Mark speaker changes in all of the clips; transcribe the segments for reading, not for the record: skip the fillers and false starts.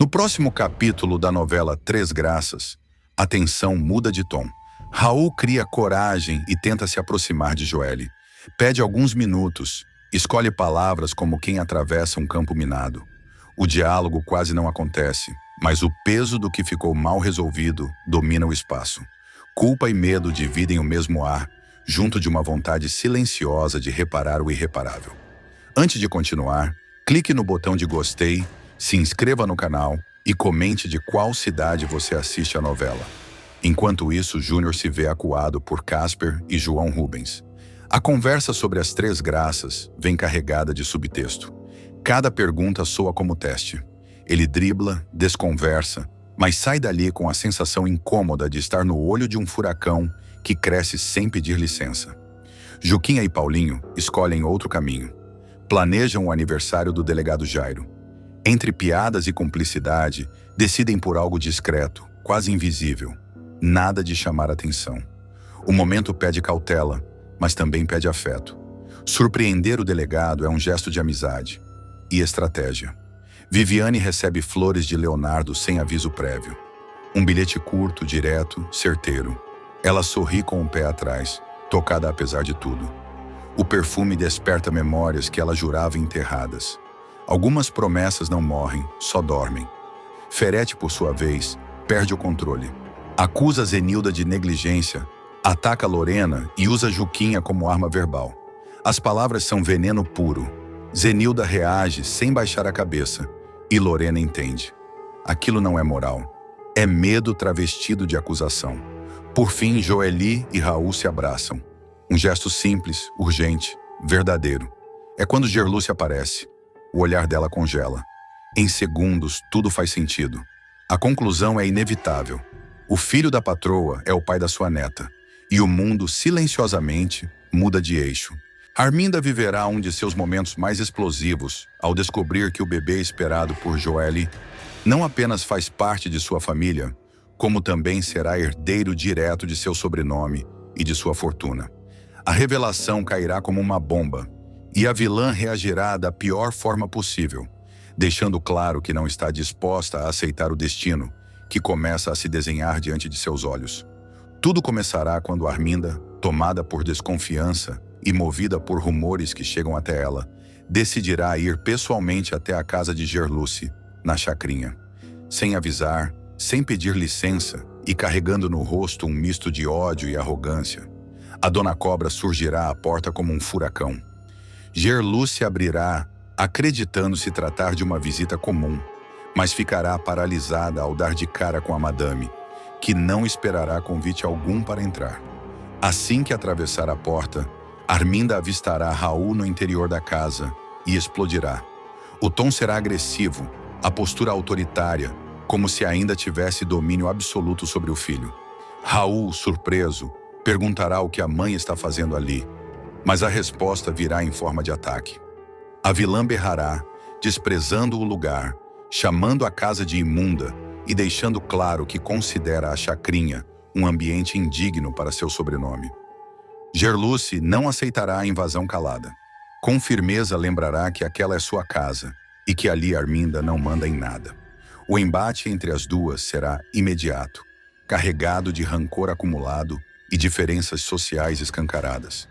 Speaker 1: próximo capítulo da novela Três Graças, a tensão muda de tom. Raul cria coragem e tenta se aproximar de Joely. Pede alguns minutos, escolhe palavras como quem atravessa um campo minado. O diálogo quase não acontece, mas o peso do que ficou mal resolvido domina o espaço. Culpa e medo dividem o mesmo ar, junto de uma vontade silenciosa de reparar o irreparável. Antes de continuar, clique no botão de gostei, se inscreva no canal e comente de qual cidade você assiste a novela. Enquanto isso, Júnior se vê acuado por Casper e João Rubens. A conversa sobre as Três Graças vem carregada de subtexto. Cada pergunta soa como teste. Ele dribla, desconversa, mas sai dali com a sensação incômoda de estar no olho de um furacão que cresce sem pedir licença. Juquinha e Paulinho escolhem outro caminho. Planejam o aniversário do delegado Jairo. Entre piadas e cumplicidade, decidem por algo discreto, quase invisível. Nada de chamar atenção. O momento pede cautela, mas também pede afeto. Surpreender o delegado é um gesto de amizade e estratégia. Viviane recebe flores de Leonardo sem aviso prévio. Um bilhete curto, direto, certeiro. Ela sorri com o pé atrás, tocada apesar de tudo. O perfume desperta memórias que ela jurava enterradas. Algumas promessas não morrem, só dormem. Ferete, por sua vez, perde o controle. Acusa Zenilda de negligência, ataca Lorena e usa Juquinha como arma verbal. As palavras são veneno puro. Zenilda reage sem baixar a cabeça e Lorena entende. Aquilo não é moral. É medo travestido de acusação. Por fim, Joely e Raul se abraçam. Um gesto simples, urgente, verdadeiro. É quando Gerluce aparece. O olhar dela congela. Em segundos, tudo faz sentido. A conclusão é inevitável. O filho da patroa é o pai da sua neta. E o mundo, silenciosamente, muda de eixo. Arminda viverá um de seus momentos mais explosivos ao descobrir que o bebê esperado por Joely não apenas faz parte de sua família, como também será herdeiro direto de seu sobrenome e de sua fortuna. A revelação cairá como uma bomba, e a vilã reagirá da pior forma possível, deixando claro que não está disposta a aceitar o destino que começa a se desenhar diante de seus olhos. Tudo começará quando Arminda, tomada por desconfiança e movida por rumores que chegam até ela, decidirá ir pessoalmente até a casa de Gerluce, na chacrinha. Sem avisar, sem pedir licença e carregando no rosto um misto de ódio e arrogância, a Dona Cobra surgirá à porta como um furacão. Gerluce abrirá, acreditando se tratar de uma visita comum, mas ficará paralisada ao dar de cara com a madame, que não esperará convite algum para entrar. Assim que atravessar a porta, Arminda avistará Raul no interior da casa e explodirá. O tom será agressivo, a postura autoritária, como se ainda tivesse domínio absoluto sobre o filho. Raul, surpreso, perguntará o que a mãe está fazendo ali, mas a resposta virá em forma de ataque. A vilã berrará, desprezando o lugar, chamando a casa de imunda e deixando claro que considera a chacrinha um ambiente indigno para seu sobrenome. Gerluce não aceitará a invasão calada. Com firmeza lembrará que aquela é sua casa e que ali Arminda não manda em nada. O embate entre as duas será imediato, carregado de rancor acumulado e diferenças sociais escancaradas.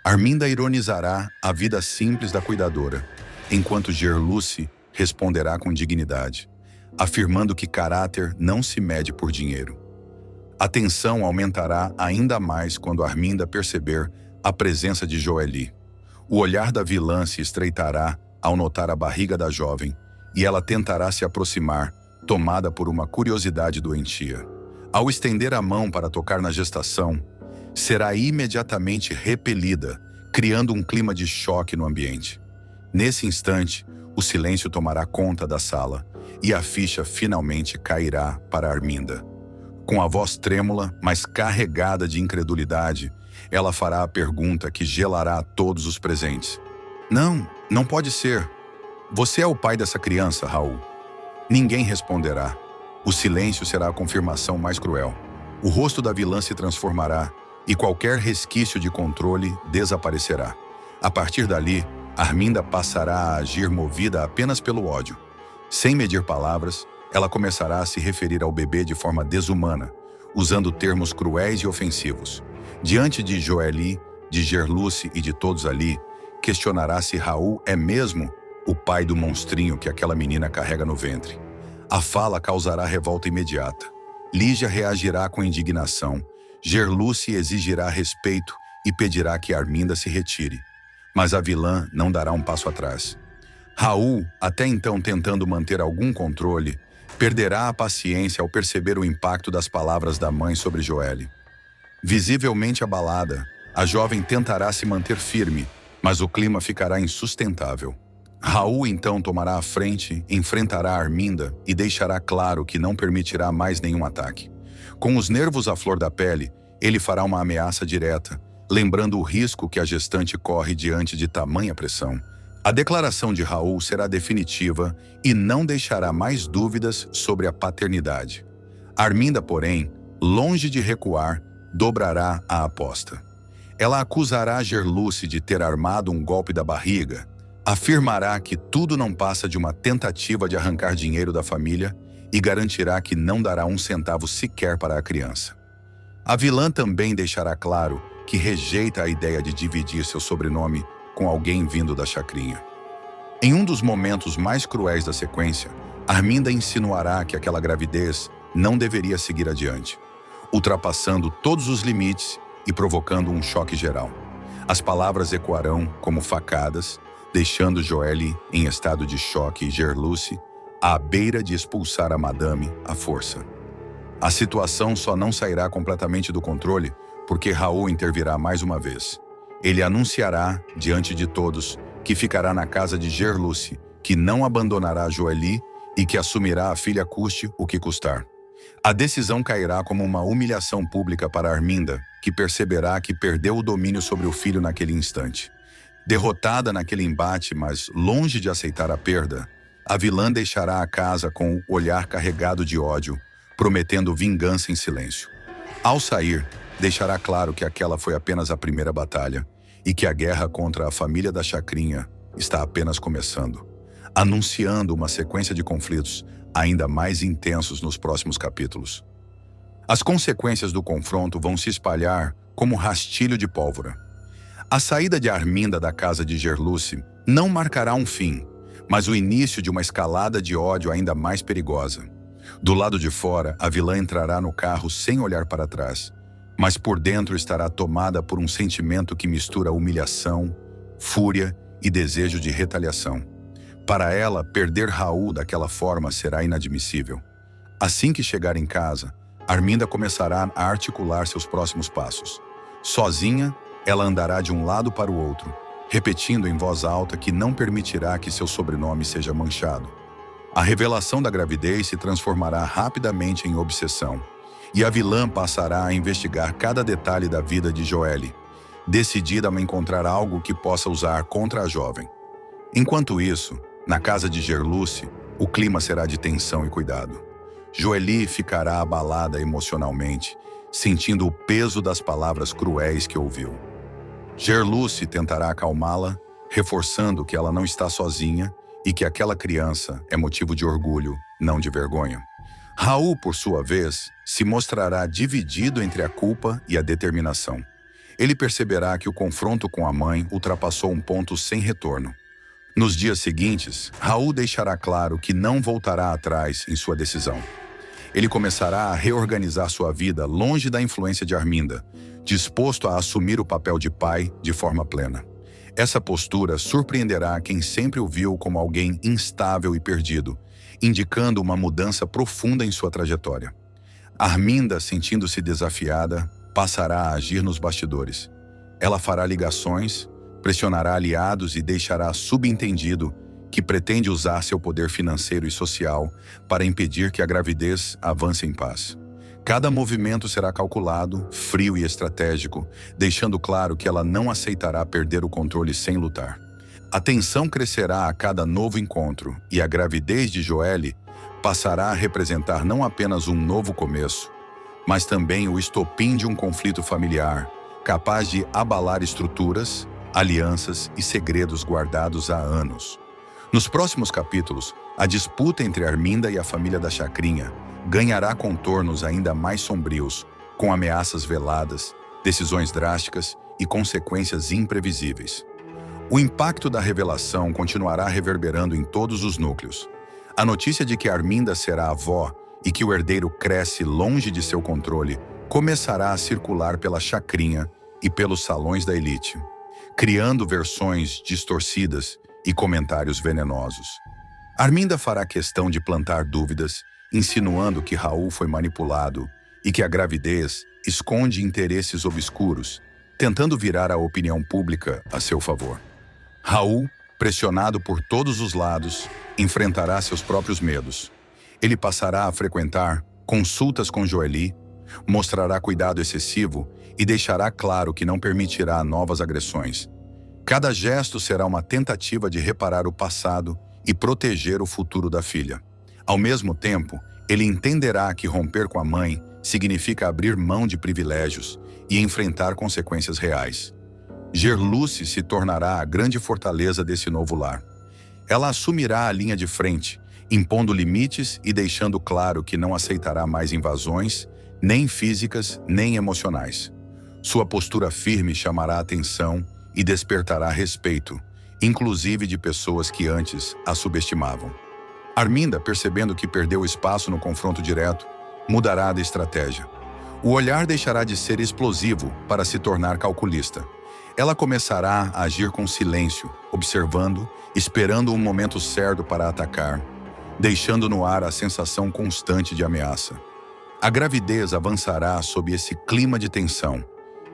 Speaker 1: Arminda ironizará a vida simples da cuidadora, enquanto Gerluce responderá com dignidade, afirmando que caráter não se mede por dinheiro. A tensão aumentará ainda mais quando Arminda perceber a presença de Joely. O olhar da vilã se estreitará ao notar a barriga da jovem e ela tentará se aproximar, tomada por uma curiosidade doentia. Ao estender a mão para tocar na gestação, será imediatamente repelida, criando um clima de choque no ambiente. Nesse instante, o silêncio tomará conta da sala e a ficha finalmente cairá para Arminda. Com a voz trêmula, mas carregada de incredulidade, ela fará a pergunta que gelará a todos os presentes. Não pode ser. Você é o pai dessa criança, Raul. Ninguém responderá. O silêncio será a confirmação mais cruel. O rosto da vilã se transformará e qualquer resquício de controle desaparecerá. A partir dali, Arminda passará a agir movida apenas pelo ódio. Sem medir palavras, Ela começará a se referir ao bebê de forma desumana, usando termos cruéis e ofensivos. Diante de Joely, de Gerluce e de todos ali, questionará se Raul é mesmo o pai do monstrinho que aquela menina carrega no ventre. A fala causará revolta imediata. Lígia reagirá com indignação. Gerluce exigirá respeito e pedirá que Arminda se retire. Mas a vilã não dará um passo atrás. Raul, até então tentando manter algum controle, perderá a paciência ao perceber o impacto das palavras da mãe sobre Joely. Visivelmente abalada, a jovem tentará se manter firme, mas o clima ficará insustentável. Raul então tomará a frente, enfrentará Arminda e deixará claro que não permitirá mais nenhum ataque. Com os nervos à flor da pele, ele fará uma ameaça direta, lembrando o risco que a gestante corre diante de tamanha pressão. A declaração de Raul será definitiva e não deixará mais dúvidas sobre a paternidade. Arminda, porém, longe de recuar, dobrará a aposta. Ela acusará Gerluce de ter armado um golpe da barriga, afirmará que tudo não passa de uma tentativa de arrancar dinheiro da família e garantirá que não dará um centavo sequer para a criança. A vilã também deixará claro que rejeita a ideia de dividir seu sobrenome com alguém vindo da chacrinha. Em um dos momentos mais cruéis da sequência, Arminda insinuará que aquela gravidez não deveria seguir adiante, ultrapassando todos os limites e provocando um choque geral. As palavras ecoarão como facadas, deixando Joely em estado de choque e Gerluce à beira de expulsar a madame à força. A situação só não sairá completamente do controle porque Raul intervirá mais uma vez. Ele anunciará, diante de todos, que ficará na casa de Gerluce, que não abandonará Joely e que assumirá a filha custe o que custar. A decisão cairá como uma humilhação pública para Arminda, que perceberá que perdeu o domínio sobre o filho naquele instante. Derrotada naquele embate, mas longe de aceitar a perda, a vilã deixará a casa com o olhar carregado de ódio, prometendo vingança em silêncio. Ao sair, deixará claro que aquela foi apenas a primeira batalha e que a guerra contra a família da Chacrinha está apenas começando, anunciando uma sequência de conflitos ainda mais intensos nos próximos capítulos. As consequências do confronto vão se espalhar como rastilho de pólvora. A saída de Arminda da casa de Gerluce não marcará um fim, mas o início de uma escalada de ódio ainda mais perigosa. Do lado de fora, a vilã entrará no carro sem olhar para trás, mas por dentro estará tomada por um sentimento que mistura humilhação, fúria e desejo de retaliação. Para ela, perder Raul daquela forma será inadmissível. Assim que chegar em casa, Arminda começará a articular seus próximos passos. Sozinha, ela andará de um lado para o outro, repetindo em voz alta que não permitirá que seu sobrenome seja manchado. A revelação da gravidez se transformará rapidamente em obsessão, e a vilã passará a investigar cada detalhe da vida de Joely, decidida a encontrar algo que possa usar contra a jovem. Enquanto isso, na casa de Gerluce, o clima será de tensão e cuidado. Joely ficará abalada emocionalmente, sentindo o peso das palavras cruéis que ouviu. Gerluce tentará acalmá-la, reforçando que ela não está sozinha e que aquela criança é motivo de orgulho, não de vergonha. Raul, por sua vez, se mostrará dividido entre a culpa e a determinação. Ele perceberá que o confronto com a mãe ultrapassou um ponto sem retorno. Nos dias seguintes, Raul deixará claro que não voltará atrás em sua decisão. Ele começará a reorganizar sua vida longe da influência de Arminda, disposto a assumir o papel de pai de forma plena. Essa postura surpreenderá quem sempre o viu como alguém instável e perdido, indicando uma mudança profunda em sua trajetória. Arminda, sentindo-se desafiada, passará a agir nos bastidores. Ela fará ligações, pressionará aliados e deixará subentendido que pretende usar seu poder financeiro e social para impedir que a gravidez avance em paz. Cada movimento será calculado, frio e estratégico, deixando claro que ela não aceitará perder o controle sem lutar. A tensão crescerá a cada novo encontro e a gravidez de Joely passará a representar não apenas um novo começo, mas também o estopim de um conflito familiar, capaz de abalar estruturas, alianças e segredos guardados há anos. Nos próximos capítulos, A disputa entre Arminda e a família da Chacrinha ganhará contornos ainda mais sombrios, com ameaças veladas, decisões drásticas e consequências imprevisíveis. O impacto da revelação continuará reverberando em todos os núcleos. A notícia de que Arminda será avó e que o herdeiro cresce longe de seu controle começará a circular pela chacrinha e pelos salões da elite, criando versões distorcidas e comentários venenosos. Arminda fará questão de plantar dúvidas, insinuando que Raul foi manipulado e que a gravidez esconde interesses obscuros, tentando virar a opinião pública a seu favor. Raul, pressionado por todos os lados, enfrentará seus próprios medos. Ele passará a frequentar consultas com Joely, mostrará cuidado excessivo e deixará claro que não permitirá novas agressões. Cada gesto será uma tentativa de reparar o passado e proteger o futuro da filha. Ao mesmo tempo, ele entenderá que romper com a mãe significa abrir mão de privilégios e enfrentar consequências reais. Gerluce se tornará a grande fortaleza desse novo lar. Ela assumirá a linha de frente, impondo limites e deixando claro que não aceitará mais invasões, nem físicas, nem emocionais. Sua postura firme chamará a atenção e despertará respeito, inclusive de pessoas que antes a subestimavam. Arminda, percebendo que perdeu espaço no confronto direto, mudará de estratégia. O olhar deixará de ser explosivo para se tornar calculista. Ela começará a agir com silêncio, observando, esperando um momento certo para atacar, deixando no ar a sensação constante de ameaça. A gravidez avançará sob esse clima de tensão,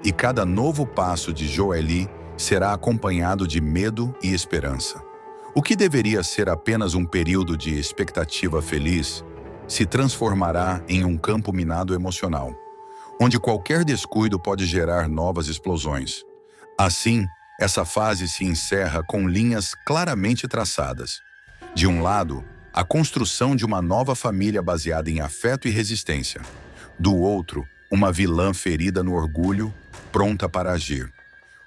Speaker 1: e cada novo passo de Joely será acompanhado de medo e esperança. O que deveria ser apenas um período de expectativa feliz se transformará em um campo minado emocional, onde qualquer descuido pode gerar novas explosões. Assim, essa fase se encerra com linhas claramente traçadas. De um lado, a construção de uma nova família baseada em afeto e resistência. Do outro, uma vilã ferida no orgulho, pronta para agir.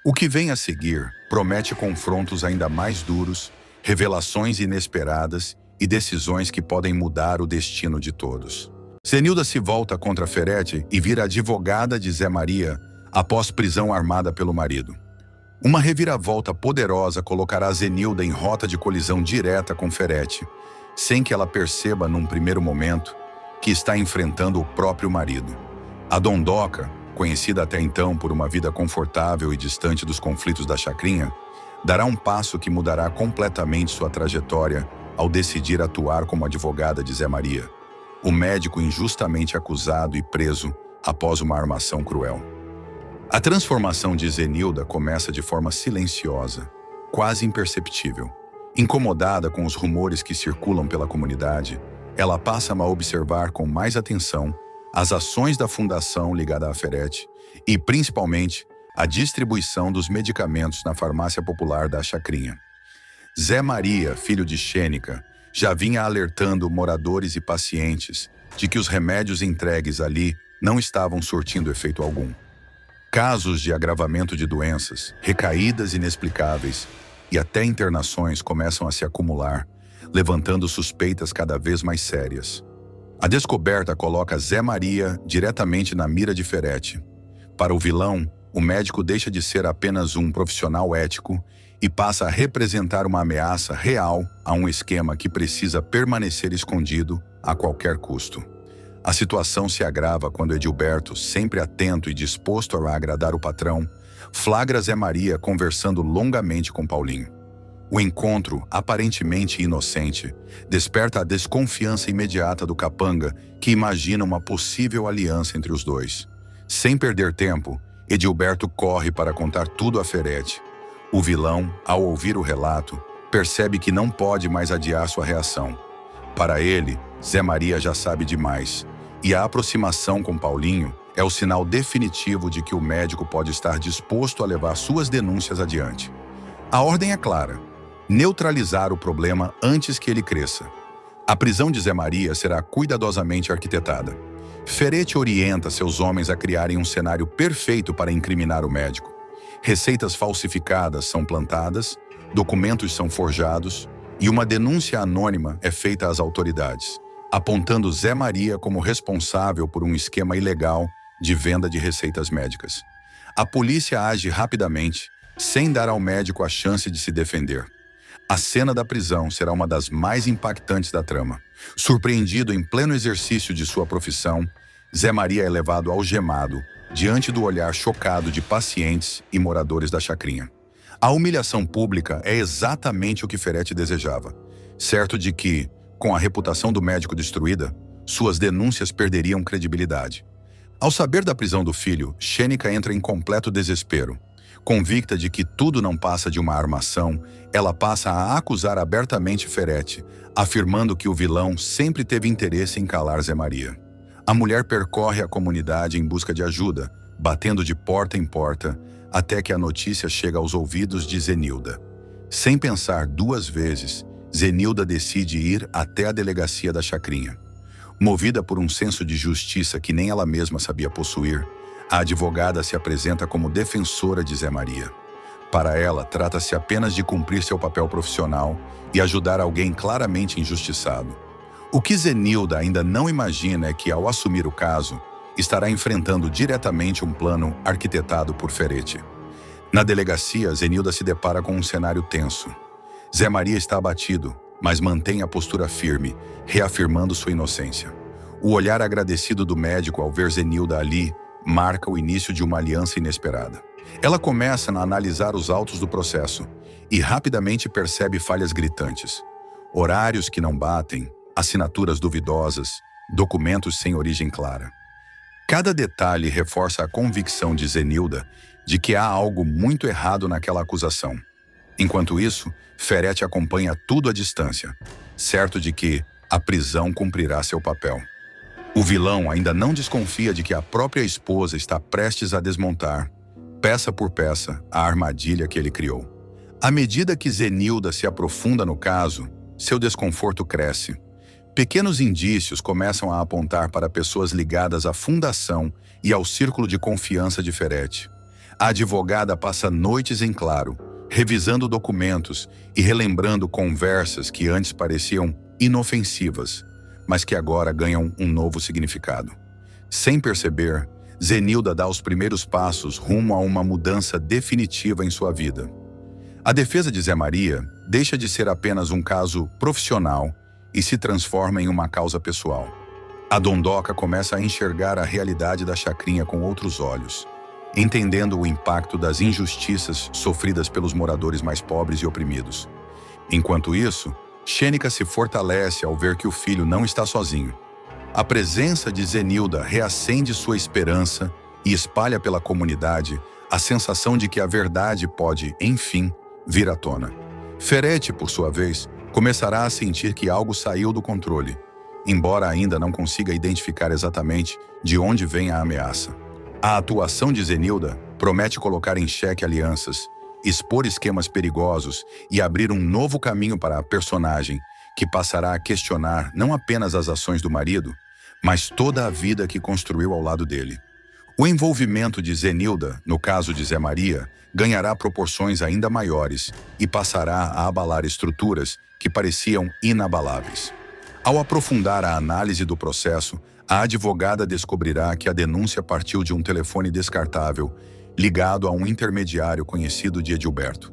Speaker 1: O que vem a seguir promete confrontos ainda mais duros, revelações inesperadas e decisões que podem mudar o destino de todos. Zenilda se volta contra Ferete e vira advogada de Zé Maria após prisão armada pelo marido. Uma reviravolta poderosa colocará Zenilda em rota de colisão direta com Ferete, sem que ela perceba num primeiro momento que está enfrentando o próprio marido. A Dondoca, conhecida até então por uma vida confortável e distante dos conflitos da chacrinha, dará um passo que mudará completamente sua trajetória ao decidir atuar como advogada de Zé Maria, o médico injustamente acusado e preso após uma armação cruel. A transformação de Zenilda começa de forma silenciosa, quase imperceptível. Incomodada com os rumores que circulam pela comunidade, ela passa a observar com mais atenção as ações da fundação ligada à Ferete e, principalmente, a distribuição dos medicamentos na farmácia popular da Chacrinha. Zé Maria, filho de Xênica, já vinha alertando moradores e pacientes de que os remédios entregues ali não estavam surtindo efeito algum. Casos de agravamento de doenças, recaídas inexplicáveis e até internações começam a se acumular, levantando suspeitas cada vez mais sérias. A descoberta coloca Zé Maria diretamente na mira de Ferete. Para o vilão, o médico deixa de ser apenas um profissional ético e passa a representar uma ameaça real a um esquema que precisa permanecer escondido a qualquer custo. A situação se agrava quando Edilberto, sempre atento e disposto a agradar o patrão, flagra Zé Maria conversando longamente com Paulinho. O encontro, aparentemente inocente, desperta a desconfiança imediata do capanga, que imagina uma possível aliança entre os dois. Sem perder tempo, Edilberto corre para contar tudo a Ferete. O vilão, ao ouvir o relato, percebe que não pode mais adiar sua reação. Para ele, Zé Maria já sabe demais, e a aproximação com Paulinho é o sinal definitivo de que o médico pode estar disposto a levar suas denúncias adiante. A ordem é clara: neutralizar o problema antes que ele cresça. A prisão de Zé Maria será cuidadosamente arquitetada. Ferete orienta seus homens a criarem um cenário perfeito para incriminar o médico. Receitas falsificadas são plantadas, documentos são forjados, e uma denúncia anônima é feita às autoridades, apontando Zé Maria como responsável por um esquema ilegal de venda de receitas médicas. A polícia age rapidamente, sem dar ao médico a chance de se defender. A cena da prisão será uma das mais impactantes da trama. Surpreendido em pleno exercício de sua profissão, Zé Maria é levado algemado, diante do olhar chocado de pacientes e moradores da chacrinha. A humilhação pública é exatamente o que Ferretti desejava, certo de que, com a reputação do médico destruída, suas denúncias perderiam credibilidade. Ao saber da prisão do filho, Xênica entra em completo desespero. Convicta de que tudo não passa de uma armação, ela passa a acusar abertamente Ferretti, afirmando que o vilão sempre teve interesse em calar Zé Maria. A mulher percorre a comunidade em busca de ajuda, batendo de porta em porta, até que a notícia chega aos ouvidos de Zenilda. Sem pensar duas vezes, Zenilda decide ir até a delegacia da chacrinha. Movida por um senso de justiça que nem ela mesma sabia possuir, a advogada se apresenta como defensora de Zé Maria. Para ela, trata-se apenas de cumprir seu papel profissional e ajudar alguém claramente injustiçado. O que Zenilda ainda não imagina é que, ao assumir o caso, estará enfrentando diretamente um plano arquitetado por Ferretti. Na delegacia, Zenilda se depara com um cenário tenso. Zé Maria está abatido, mas mantém a postura firme, reafirmando sua inocência. O olhar agradecido do médico ao ver Zenilda ali marca o início de uma aliança inesperada. Ela começa a analisar os autos do processo e rapidamente percebe falhas gritantes. Horários que não batem, assinaturas duvidosas, documentos sem origem clara. Cada detalhe reforça a convicção de Zenilda de que há algo muito errado naquela acusação. Enquanto isso, Ferretti acompanha tudo à distância, certo de que a prisão cumprirá seu papel. O vilão ainda não desconfia de que a própria esposa está prestes a desmontar, peça por peça, a armadilha que ele criou. À medida que Zenilda se aprofunda no caso, seu desconforto cresce. Pequenos indícios começam a apontar para pessoas ligadas à fundação e ao círculo de confiança de Ferretti. A advogada passa noites em claro, revisando documentos e relembrando conversas que antes pareciam inofensivas, mas que agora ganham um novo significado. Sem perceber, Zenilda dá os primeiros passos rumo a uma mudança definitiva em sua vida. A defesa de Zé Maria deixa de ser apenas um caso profissional e se transforma em uma causa pessoal. A dondoca começa a enxergar a realidade da chacrinha com outros olhos, entendendo o impacto das injustiças sofridas pelos moradores mais pobres e oprimidos. Enquanto isso, Xênica se fortalece ao ver que o filho não está sozinho. A presença de Zenilda reacende sua esperança e espalha pela comunidade a sensação de que a verdade pode, enfim, vir à tona. Ferretti, por sua vez, começará a sentir que algo saiu do controle, embora ainda não consiga identificar exatamente de onde vem a ameaça. A atuação de Zenilda promete colocar em xeque alianças, expor esquemas perigosos e abrir um novo caminho para a personagem, que passará a questionar não apenas as ações do marido, mas toda a vida que construiu ao lado dele. O envolvimento de Zenilda, no caso de Zé Maria, ganhará proporções ainda maiores e passará a abalar estruturas que pareciam inabaláveis. Ao aprofundar a análise do processo, a advogada descobrirá que a denúncia partiu de um telefone descartável, ligado a um intermediário conhecido de Edilberto.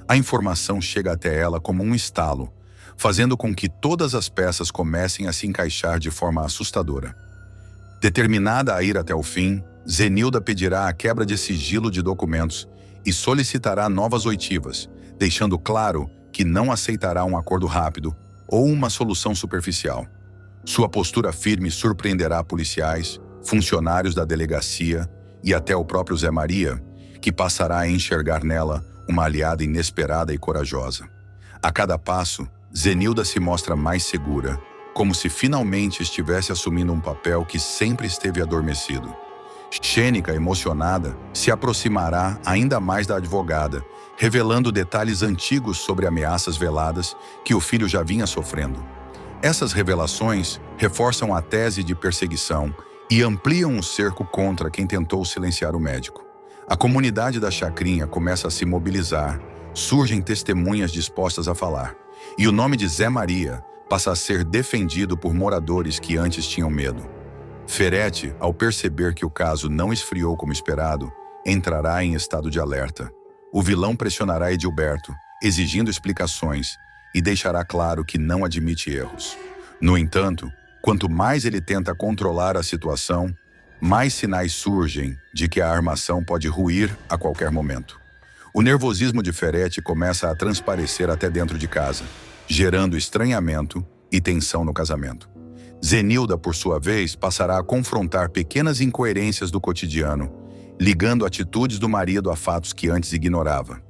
Speaker 1: A informação chega até ela como um estalo, fazendo com que todas as peças comecem a se encaixar de forma assustadora. Determinada a ir até o fim, Zenilda pedirá a quebra de sigilo de documentos e solicitará novas oitivas, deixando claro que não aceitará um acordo rápido ou uma solução superficial. Sua postura firme surpreenderá policiais, funcionários da delegacia e até o próprio Zé Maria, que passará a enxergar nela uma aliada inesperada e corajosa. A cada passo, Zenilda se mostra mais segura, como se finalmente estivesse assumindo um papel que sempre esteve adormecido. Xênica, emocionada, se aproximará ainda mais da advogada, revelando detalhes antigos sobre ameaças veladas que o filho já vinha sofrendo. Essas revelações reforçam a tese de perseguição e ampliam o cerco contra quem tentou silenciar o médico. A comunidade da chacrinha começa a se mobilizar, surgem testemunhas dispostas a falar, E o nome de Zé Maria passa a ser defendido por moradores que antes tinham medo. Ferete, ao perceber que o caso não esfriou como esperado, entrará em estado de alerta. O vilão pressionará Edilberto, exigindo explicações, e deixará claro que não admite erros. No entanto, quanto mais ele tenta controlar a situação, mais sinais surgem de que a armação pode ruir a qualquer momento. O nervosismo de Ferete começa a transparecer até dentro de casa, gerando estranhamento e tensão no casamento. Zenilda, por sua vez, passará a confrontar pequenas incoerências do cotidiano, ligando atitudes do marido a fatos que antes ignorava.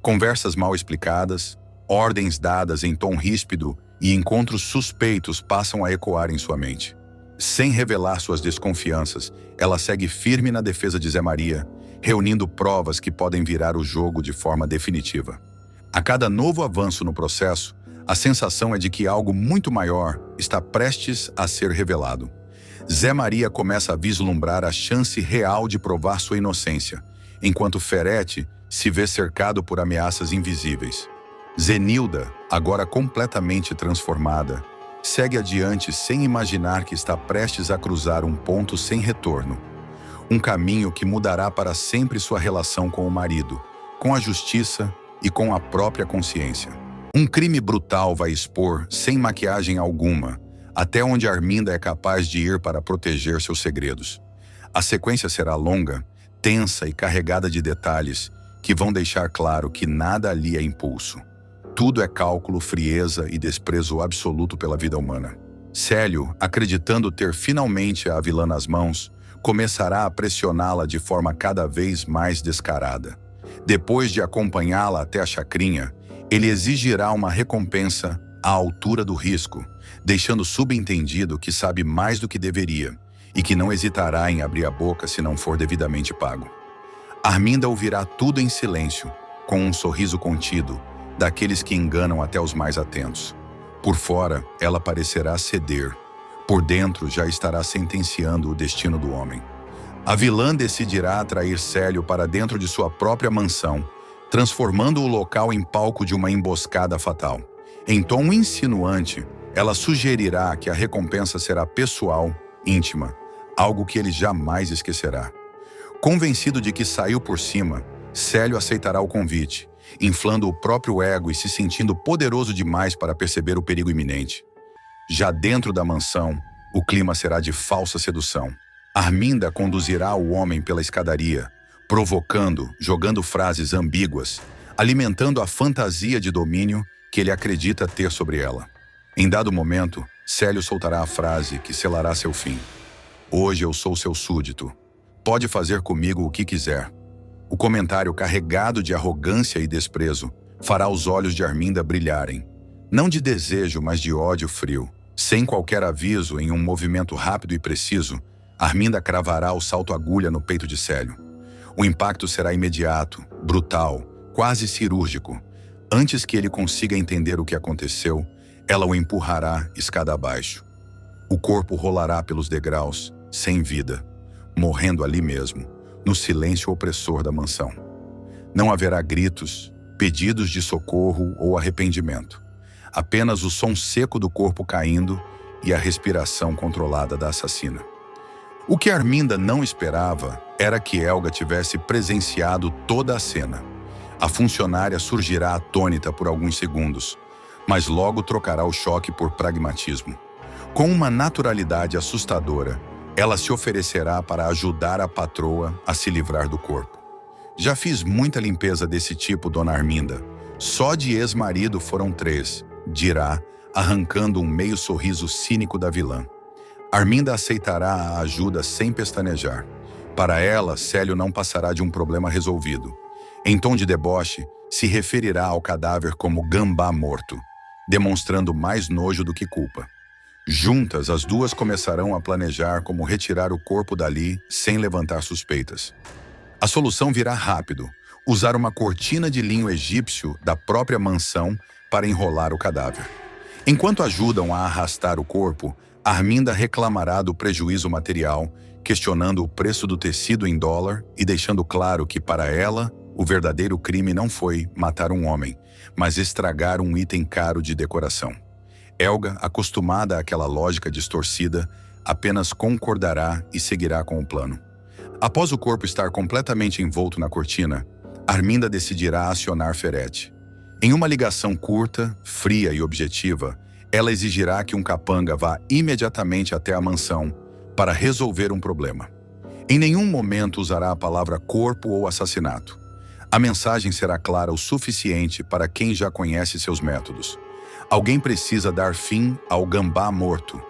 Speaker 1: Conversas mal explicadas, ordens dadas em tom ríspido e encontros suspeitos passam a ecoar em sua mente. Sem revelar suas desconfianças, ela segue firme na defesa de Zé Maria, reunindo provas que podem virar o jogo de forma definitiva. A cada novo avanço no processo, a sensação é de que algo muito maior está prestes a ser revelado. Zé Maria começa a vislumbrar a chance real de provar sua inocência, enquanto Ferete se vê cercado por ameaças invisíveis. Zenilda, agora completamente transformada, segue adiante sem imaginar que está prestes a cruzar um ponto sem retorno. Um caminho que mudará para sempre sua relação com o marido, com a justiça e com a própria consciência. Um crime brutal vai expor, sem maquiagem alguma, até onde Arminda é capaz de ir para proteger seus segredos. A sequência será longa, tensa e carregada de detalhes que vão deixar claro que nada ali é impulso. Tudo é cálculo, frieza e desprezo absoluto pela vida humana. Célio, acreditando ter finalmente a vilã nas mãos, começará a pressioná-la de forma cada vez mais descarada. Depois de acompanhá-la até a chacrinha, ele exigirá uma recompensa à altura do risco, deixando subentendido que sabe mais do que deveria e que não hesitará em abrir a boca se não for devidamente pago. Arminda ouvirá tudo em silêncio, com um sorriso contido, daqueles que enganam até os mais atentos. Por fora, ela parecerá ceder. Por dentro, já estará sentenciando o destino do homem. A vilã decidirá atrair Célio para dentro de sua própria mansão, transformando o local em palco de uma emboscada fatal. Em tom insinuante, ela sugerirá que a recompensa será pessoal, íntima, algo que ele jamais esquecerá. Convencido de que saiu por cima, Célio aceitará o convite, inflando o próprio ego e se sentindo poderoso demais para perceber o perigo iminente. Já dentro da mansão, o clima será de falsa sedução. Arminda conduzirá o homem pela escadaria, provocando, jogando frases ambíguas, alimentando a fantasia de domínio que ele acredita ter sobre ela. Em dado momento, Célio soltará a frase que selará seu fim. Hoje eu sou seu súdito. Pode fazer comigo o que quiser. O comentário carregado de arrogância e desprezo fará os olhos de Arminda brilharem. Não de desejo, mas de ódio frio. Sem qualquer aviso, em um movimento rápido e preciso, Arminda cravará o salto-agulha no peito de Célio. O impacto será imediato, brutal, quase cirúrgico. Antes que ele consiga entender o que aconteceu, ela o empurrará escada abaixo. O corpo rolará pelos degraus, sem vida, morrendo ali mesmo, no silêncio opressor da mansão. Não haverá gritos, pedidos de socorro ou arrependimento. Apenas o som seco do corpo caindo e a respiração controlada da assassina. O que Arminda não esperava era que Helga tivesse presenciado toda a cena. A funcionária surgirá atônita por alguns segundos, mas logo trocará o choque por pragmatismo. Com uma naturalidade assustadora, ela se oferecerá para ajudar a patroa a se livrar do corpo. Já fiz muita limpeza desse tipo, dona Arminda. Só de ex-marido foram 3, dirá, arrancando um meio sorriso cínico da vilã. Arminda aceitará a ajuda sem pestanejar. Para ela, Célio não passará de um problema resolvido. Em tom de deboche, se referirá ao cadáver como gambá morto, demonstrando mais nojo do que culpa. Juntas, as duas começarão a planejar como retirar o corpo dali sem levantar suspeitas. A solução virá rápido: usar uma cortina de linho egípcio da própria mansão para enrolar o cadáver. Enquanto ajudam a arrastar o corpo, Arminda reclamará do prejuízo material, questionando o preço do tecido em dólar e deixando claro que, para ela, O verdadeiro crime não foi matar um homem, mas estragar um item caro de decoração. Helga, acostumada àquela lógica distorcida, apenas concordará e seguirá com o plano. Após o corpo estar completamente envolto na cortina, Arminda decidirá acionar Ferete. Em uma ligação curta, fria e objetiva, ela exigirá que um capanga vá imediatamente até a mansão para resolver um problema. Em nenhum momento usará a palavra corpo ou assassinato. A mensagem será clara o suficiente para quem já conhece seus métodos. Alguém precisa dar fim ao gambá morto.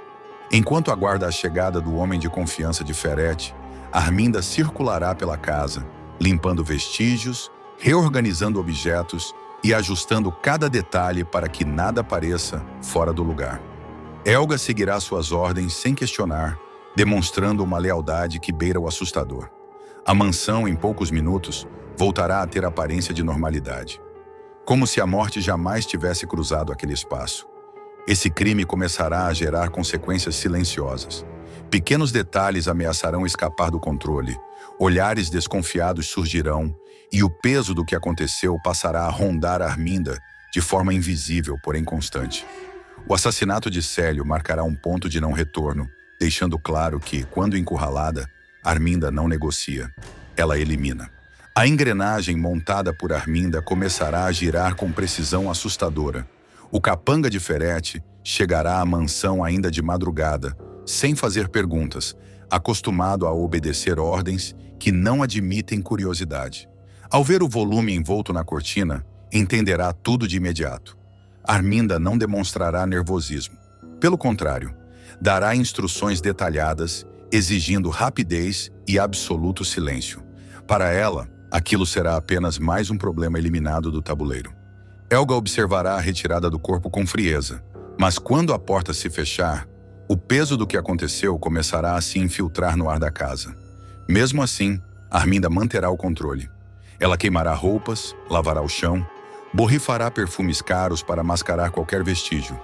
Speaker 1: Enquanto aguarda a chegada do homem de confiança de Ferete, Arminda circulará pela casa, limpando vestígios, reorganizando objetos e ajustando cada detalhe para que nada pareça fora do lugar. Helga seguirá suas ordens sem questionar, demonstrando uma lealdade que beira o assustador. A mansão, em poucos minutos, voltará a ter aparência de normalidade. Como se a morte jamais tivesse cruzado aquele espaço. Esse crime começará a gerar consequências silenciosas. Pequenos detalhes ameaçarão escapar do controle, olhares desconfiados surgirão e o peso do que aconteceu passará a rondar Arminda de forma invisível, porém constante. O assassinato de Célio marcará um ponto de não retorno, deixando claro que, quando encurralada, Arminda não negocia, ela elimina. A engrenagem montada por Arminda começará a girar com precisão assustadora. O capanga de Ferete chegará à mansão ainda de madrugada, sem fazer perguntas, acostumado a obedecer ordens que não admitem curiosidade. Ao ver o volume envolto na cortina, entenderá tudo de imediato. Arminda não demonstrará nervosismo. Pelo contrário, dará instruções detalhadas, exigindo rapidez e absoluto silêncio. Para ela, aquilo será apenas mais um problema eliminado do tabuleiro. Helga observará a retirada do corpo com frieza, mas quando a porta se fechar, o peso do que aconteceu começará a se infiltrar no ar da casa. Mesmo assim, Arminda manterá o controle. Ela queimará roupas, lavará o chão, borrifará perfumes caros para mascarar qualquer vestígio.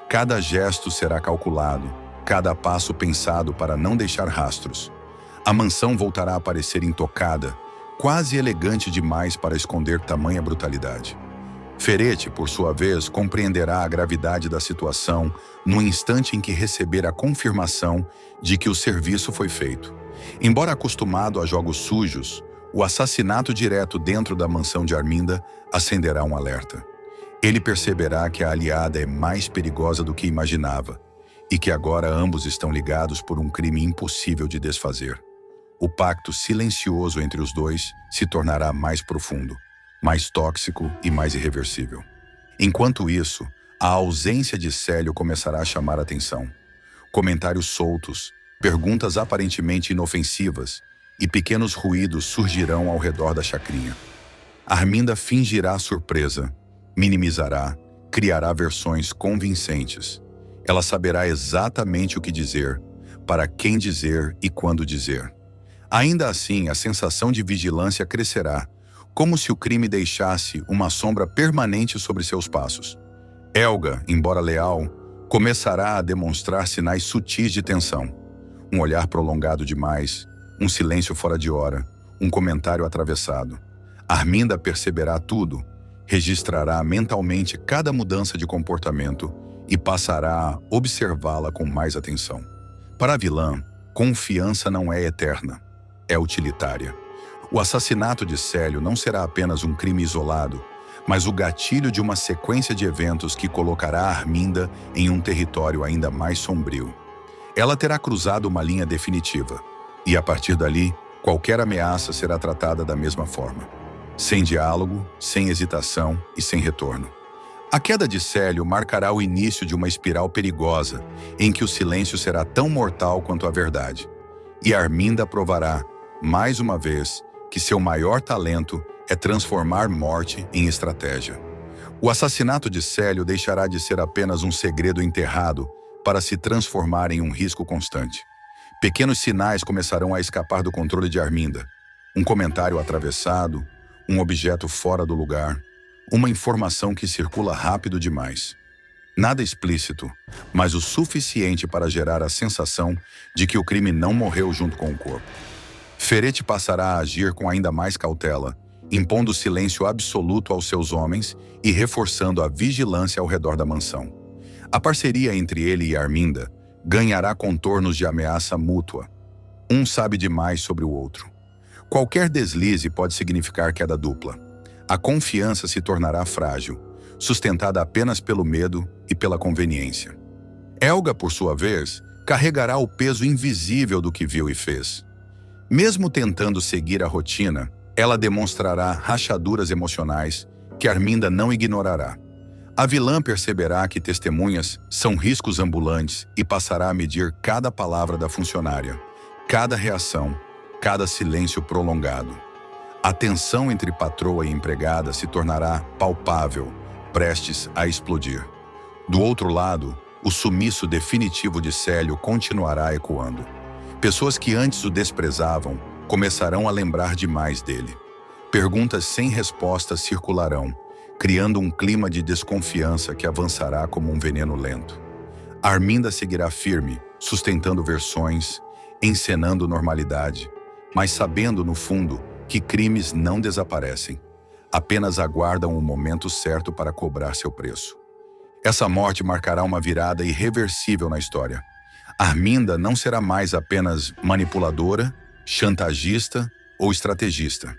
Speaker 1: Cada gesto será calculado, cada passo pensado para não deixar rastros. A mansão voltará a parecer intocada, quase elegante demais para esconder tamanha brutalidade. Ferete, por sua vez, compreenderá a gravidade da situação no instante em que receber a confirmação de que o serviço foi feito. Embora acostumado a jogos sujos, o assassinato direto dentro da mansão de Arminda acenderá um alerta. Ele perceberá que a aliada é mais perigosa do que imaginava e que agora ambos estão ligados por um crime impossível de desfazer. O pacto silencioso entre os dois se tornará mais profundo, mais tóxico e mais irreversível. Enquanto isso, a ausência de Célio começará a chamar a atenção. Comentários soltos, perguntas aparentemente inofensivas e pequenos ruídos surgirão ao redor da chacrinha. Arminda fingirá surpresa, minimizará, criará versões convincentes. Ela saberá exatamente o que dizer, para quem dizer e quando dizer. Ainda assim, a sensação de vigilância crescerá, como se o crime deixasse uma sombra permanente sobre seus passos. Helga, embora leal, começará a demonstrar sinais sutis de tensão. Um olhar prolongado demais, um silêncio fora de hora, um comentário atravessado. Arminda perceberá tudo, registrará mentalmente cada mudança de comportamento e passará a observá-la com mais atenção. Para a vilã, confiança não é eterna, é utilitária. O assassinato de Célio não será apenas um crime isolado, mas o gatilho de uma sequência de eventos que colocará Arminda em um território ainda mais sombrio. Ela terá cruzado uma linha definitiva, e a partir dali, qualquer ameaça será tratada da mesma forma. Sem diálogo, sem hesitação e sem retorno. A queda de Célio marcará o início de uma espiral perigosa, em que o silêncio será tão mortal quanto a verdade. E Arminda provará, mais uma vez, que seu maior talento é transformar morte em estratégia. O assassinato de Célio deixará de ser apenas um segredo enterrado para se transformar em um risco constante. Pequenos sinais começarão a escapar do controle de Arminda. Um comentário atravessado, um objeto fora do lugar, uma informação que circula rápido demais. Nada explícito, mas o suficiente para gerar a sensação de que o crime não morreu junto com o corpo. Ferete passará a agir com ainda mais cautela, impondo silêncio absoluto aos seus homens e reforçando a vigilância ao redor da mansão. A parceria entre ele e Arminda ganhará contornos de ameaça mútua. Um sabe demais sobre o outro. Qualquer deslize pode significar queda dupla. A confiança se tornará frágil, sustentada apenas pelo medo e pela conveniência. Helga, por sua vez, carregará o peso invisível do que viu e fez. Mesmo tentando seguir a rotina, ela demonstrará rachaduras emocionais que Arminda não ignorará. A vilã perceberá que testemunhas são riscos ambulantes e passará a medir cada palavra da funcionária, cada reação, cada silêncio prolongado. A tensão entre patroa e empregada se tornará palpável, prestes a explodir. Do outro lado, o sumiço definitivo de Célio continuará ecoando. Pessoas que antes o desprezavam começarão a lembrar demais dele. Perguntas sem respostas circularão, criando um clima de desconfiança que avançará como um veneno lento. Arminda seguirá firme, sustentando versões, encenando normalidade, mas sabendo, no fundo, que crimes não desaparecem, apenas aguardam o momento certo para cobrar seu preço. Essa morte marcará uma virada irreversível na história. Arminda não será mais apenas manipuladora, chantagista ou estrategista.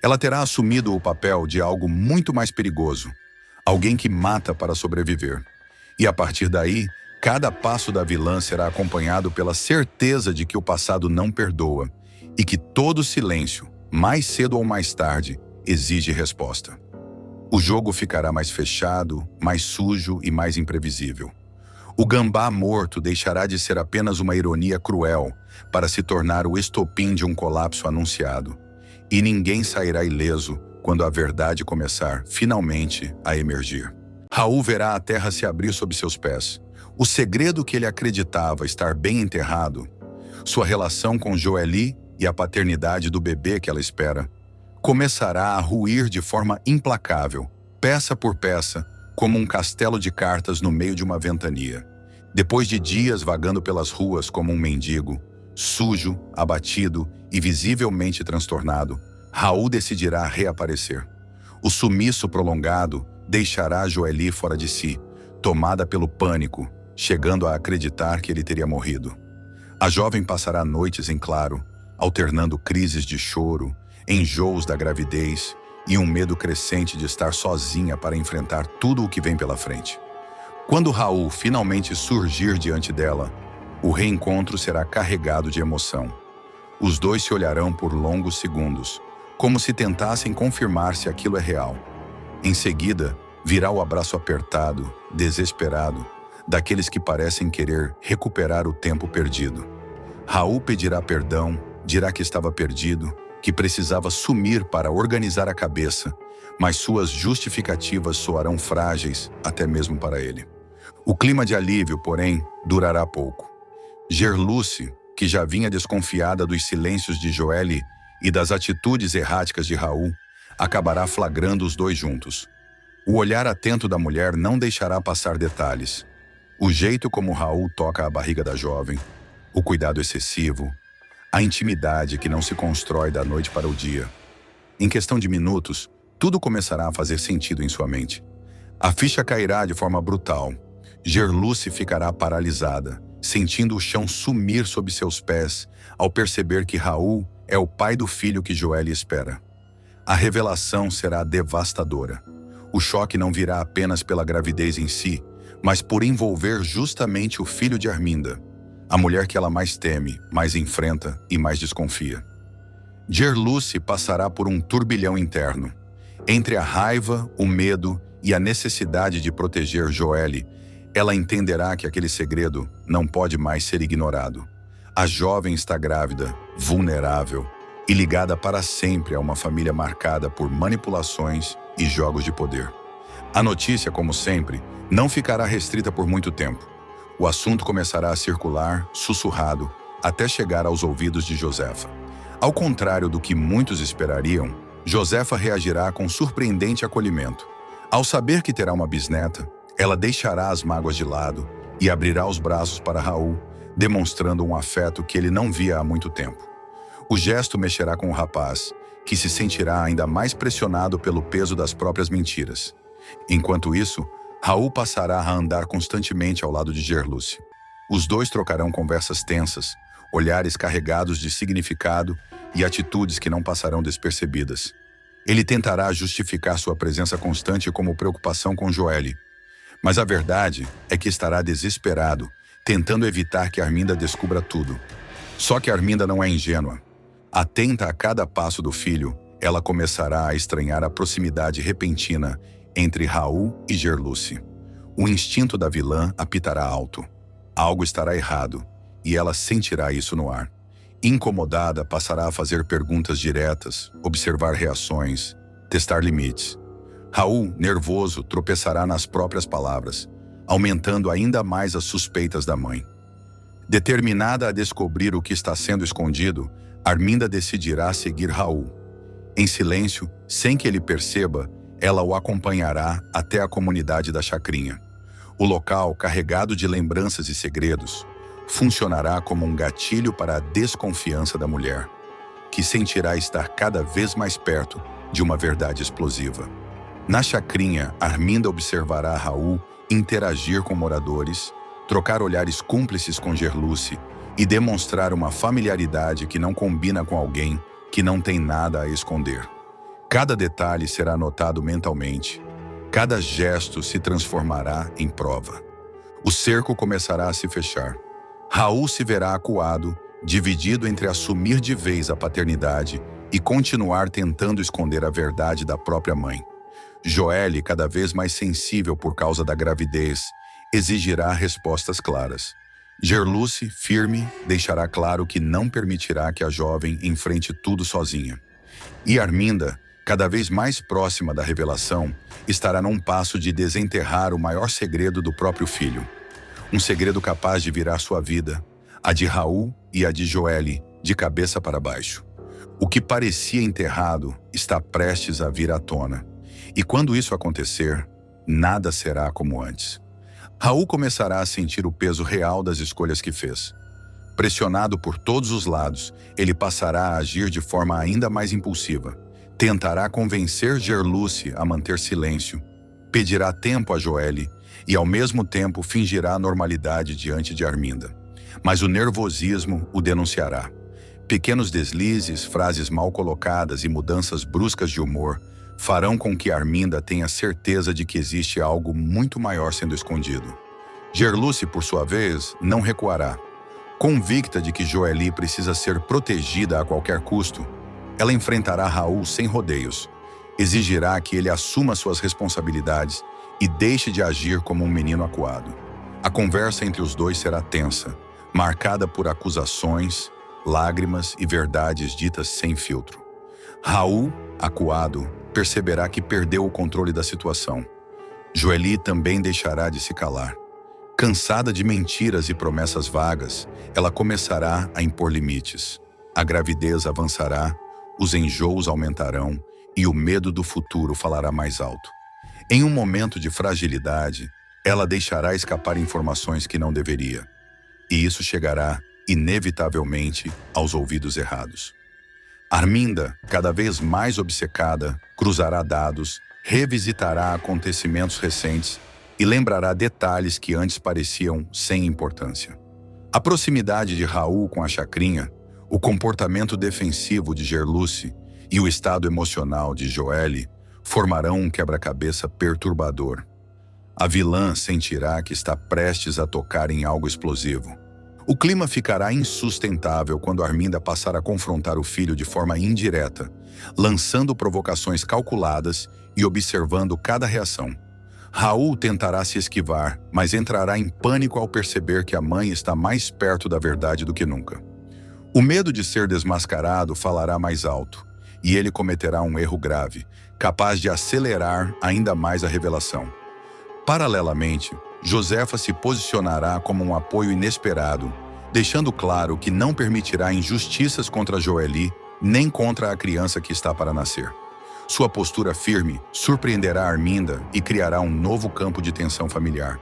Speaker 1: Ela terá assumido o papel de algo muito mais perigoso, alguém que mata para sobreviver. E a partir daí, cada passo da vilã será acompanhado pela certeza de que o passado não perdoa e que todo silêncio, mais cedo ou mais tarde, exige resposta. O jogo ficará mais fechado, mais sujo e mais imprevisível. O gambá morto deixará de ser apenas uma ironia cruel para se tornar o estopim de um colapso anunciado. E ninguém sairá ileso quando a verdade começar, finalmente, a emergir. Raul verá a terra se abrir sob seus pés. O segredo que ele acreditava estar bem enterrado, sua relação com Joely e a paternidade do bebê que ela espera, começará a ruir de forma implacável, peça por peça, como um castelo de cartas no meio de uma ventania. Depois de dias vagando pelas ruas como um mendigo, sujo, abatido e visivelmente transtornado, Raul decidirá reaparecer. O sumiço prolongado deixará Joely fora de si, tomada pelo pânico, chegando a acreditar que ele teria morrido. A jovem passará noites em claro, alternando crises de choro, enjoos da gravidez e um medo crescente de estar sozinha para enfrentar tudo o que vem pela frente. Quando Raul finalmente surgir diante dela, o reencontro será carregado de emoção. Os dois se olharão por longos segundos, como se tentassem confirmar se aquilo é real. Em seguida, virá o abraço apertado, desesperado, daqueles que parecem querer recuperar o tempo perdido. Raul pedirá perdão, dirá que estava perdido, que precisava sumir para organizar a cabeça, mas suas justificativas soarão frágeis até mesmo para ele. O clima de alívio, porém, durará pouco. Gerluce, que já vinha desconfiada dos silêncios de Joely e das atitudes erráticas de Raul, acabará flagrando os dois juntos. O olhar atento da mulher não deixará passar detalhes. O jeito como Raul toca a barriga da jovem, o cuidado excessivo, a intimidade que não se constrói da noite para o dia. Em questão de minutos, tudo começará a fazer sentido em sua mente. A ficha cairá de forma brutal. Gerluce ficará paralisada, sentindo o chão sumir sob seus pés ao perceber que Raul é o pai do filho que Joely espera. A revelação será devastadora. O choque não virá apenas pela gravidez em si, mas por envolver justamente o filho de Arminda, a mulher que ela mais teme, mais enfrenta e mais desconfia. Gerluce passará por um turbilhão interno. Entre a raiva, o medo e a necessidade de proteger Joely, ela entenderá que aquele segredo não pode mais ser ignorado. A jovem está grávida, vulnerável e ligada para sempre a uma família marcada por manipulações e jogos de poder. A notícia, como sempre, não ficará restrita por muito tempo. O assunto começará a circular, sussurrado, até chegar aos ouvidos de Josefa. Ao contrário do que muitos esperariam, Josefa reagirá com surpreendente acolhimento. Ao saber que terá uma bisneta, ela deixará as mágoas de lado e abrirá os braços para Raul, demonstrando um afeto que ele não via há muito tempo. O gesto mexerá com o rapaz, que se sentirá ainda mais pressionado pelo peso das próprias mentiras. Enquanto isso, Raul passará a andar constantemente ao lado de Gerluce. Os dois trocarão conversas tensas, olhares carregados de significado e atitudes que não passarão despercebidas. Ele tentará justificar sua presença constante como preocupação com Joelle, mas a verdade é que estará desesperado, tentando evitar que Arminda descubra tudo. Só que Arminda não é ingênua. Atenta a cada passo do filho, ela começará a estranhar a proximidade repentina entre Raul e Gerluce. O instinto da vilã apitará alto. Algo estará errado, e ela sentirá isso no ar. Incomodada, passará a fazer perguntas diretas, observar reações, testar limites. Raul, nervoso, tropeçará nas próprias palavras, aumentando ainda mais as suspeitas da mãe. Determinada a descobrir o que está sendo escondido, Arminda decidirá seguir Raul. Em silêncio, sem que ele perceba, ela o acompanhará até a comunidade da Chacrinha. O local, carregado de lembranças e segredos, funcionará como um gatilho para a desconfiança da mulher, que sentirá estar cada vez mais perto de uma verdade explosiva. Na Chacrinha, Arminda observará Raul interagir com moradores, trocar olhares cúmplices com Gerluce e demonstrar uma familiaridade que não combina com alguém que não tem nada a esconder. Cada detalhe será anotado mentalmente. Cada gesto se transformará em prova. O cerco começará a se fechar. Raul se verá acuado, dividido entre assumir de vez a paternidade e continuar tentando esconder a verdade da própria mãe. Joelle, cada vez mais sensível por causa da gravidez, exigirá respostas claras. Gerluce, firme, deixará claro que não permitirá que a jovem enfrente tudo sozinha. E Arminda, cada vez mais próxima da revelação, estará num passo de desenterrar o maior segredo do próprio filho. Um segredo capaz de virar sua vida, a de Raul e a de Joelle, de cabeça para baixo. O que parecia enterrado está prestes a vir à tona. E quando isso acontecer, nada será como antes. Raul começará a sentir o peso real das escolhas que fez. Pressionado por todos os lados, ele passará a agir de forma ainda mais impulsiva. Tentará convencer Gerluce a manter silêncio, pedirá tempo a Joelle e, ao mesmo tempo, fingirá normalidade diante de Arminda. Mas o nervosismo o denunciará. Pequenos deslizes, frases mal colocadas e mudanças bruscas de humor farão com que Arminda tenha certeza de que existe algo muito maior sendo escondido. Gerluce, por sua vez, não recuará. Convicta de que Joelle precisa ser protegida a qualquer custo, ela enfrentará Raul sem rodeios, exigirá que ele assuma suas responsabilidades e deixe de agir como um menino acuado. A conversa entre os dois será tensa, marcada por acusações, lágrimas e verdades ditas sem filtro. Raul, acuado, perceberá que perdeu o controle da situação. Joelle também deixará de se calar. Cansada de mentiras e promessas vagas, ela começará a impor limites. A gravidez avançará, os enjoos aumentarão e o medo do futuro falará mais alto. Em um momento de fragilidade, ela deixará escapar informações que não deveria. E isso chegará, inevitavelmente, aos ouvidos errados. Arminda, cada vez mais obcecada, cruzará dados, revisitará acontecimentos recentes e lembrará detalhes que antes pareciam sem importância. A proximidade de Raul com a Chacrinha, o comportamento defensivo de Gerluce e o estado emocional de Joelle formarão um quebra-cabeça perturbador. A vilã sentirá que está prestes a tocar em algo explosivo. O clima ficará insustentável quando Arminda passar a confrontar o filho de forma indireta, lançando provocações calculadas e observando cada reação. Raul tentará se esquivar, mas entrará em pânico ao perceber que a mãe está mais perto da verdade do que nunca. O medo de ser desmascarado falará mais alto, e ele cometerá um erro grave, capaz de acelerar ainda mais a revelação. Paralelamente, Josefa se posicionará como um apoio inesperado, deixando claro que não permitirá injustiças contra Joelle nem contra a criança que está para nascer. Sua postura firme surpreenderá Arminda e criará um novo campo de tensão familiar,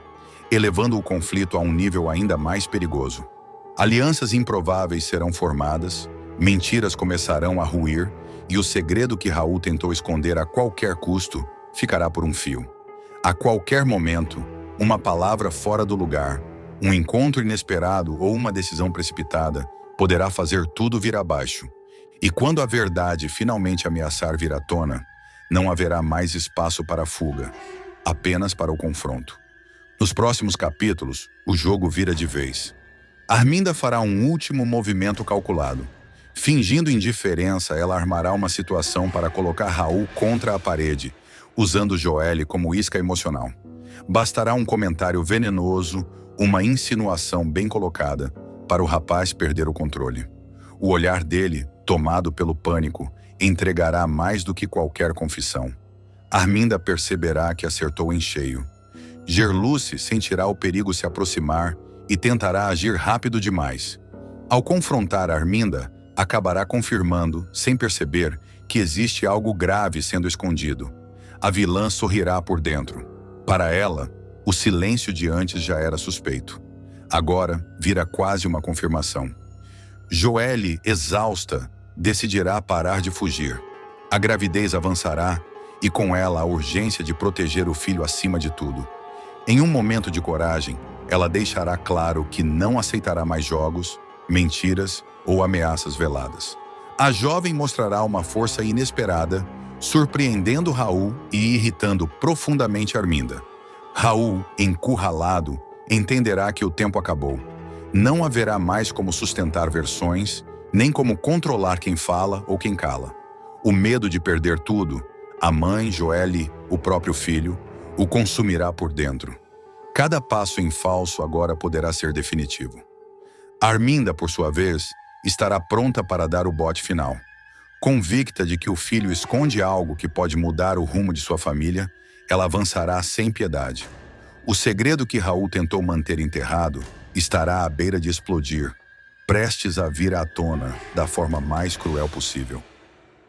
Speaker 1: elevando o conflito a um nível ainda mais perigoso. Alianças improváveis serão formadas, mentiras começarão a ruir e o segredo que Raul tentou esconder a qualquer custo ficará por um fio. A qualquer momento, uma palavra fora do lugar, um encontro inesperado ou uma decisão precipitada poderá fazer tudo vir abaixo. E quando a verdade finalmente ameaçar vir à tona, não haverá mais espaço para a fuga, apenas para o confronto. Nos próximos capítulos, o jogo vira de vez. Arminda fará um último movimento calculado. Fingindo indiferença, ela armará uma situação para colocar Raul contra a parede, usando Joelle como isca emocional. Bastará um comentário venenoso, uma insinuação bem colocada, para o rapaz perder o controle. O olhar dele, tomado pelo pânico, entregará mais do que qualquer confissão. Arminda perceberá que acertou em cheio. Gerluce sentirá o perigo se aproximar e tentará agir rápido demais. Ao confrontar Arminda, acabará confirmando, sem perceber, que existe algo grave sendo escondido. A vilã sorrirá por dentro. Para ela, o silêncio de antes já era suspeito. Agora, vira quase uma confirmação. Joelle, exausta, decidirá parar de fugir. A gravidez avançará e com ela a urgência de proteger o filho acima de tudo. Em um momento de coragem, ela deixará claro que não aceitará mais jogos, mentiras ou ameaças veladas. A jovem mostrará uma força inesperada, surpreendendo Raul e irritando profundamente Arminda. Raul, encurralado, entenderá que o tempo acabou. Não haverá mais como sustentar versões, nem como controlar quem fala ou quem cala. O medo de perder tudo, a mãe, Joelle, o próprio filho, o consumirá por dentro. Cada passo em falso agora poderá ser definitivo. Arminda, por sua vez, estará pronta para dar o bote final. Convicta de que o filho esconde algo que pode mudar o rumo de sua família, ela avançará sem piedade. O segredo que Raul tentou manter enterrado estará à beira de explodir, prestes a vir à tona da forma mais cruel possível.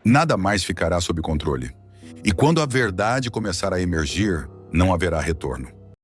Speaker 1: Nada mais ficará sob controle. E quando a verdade começar a emergir, não haverá retorno.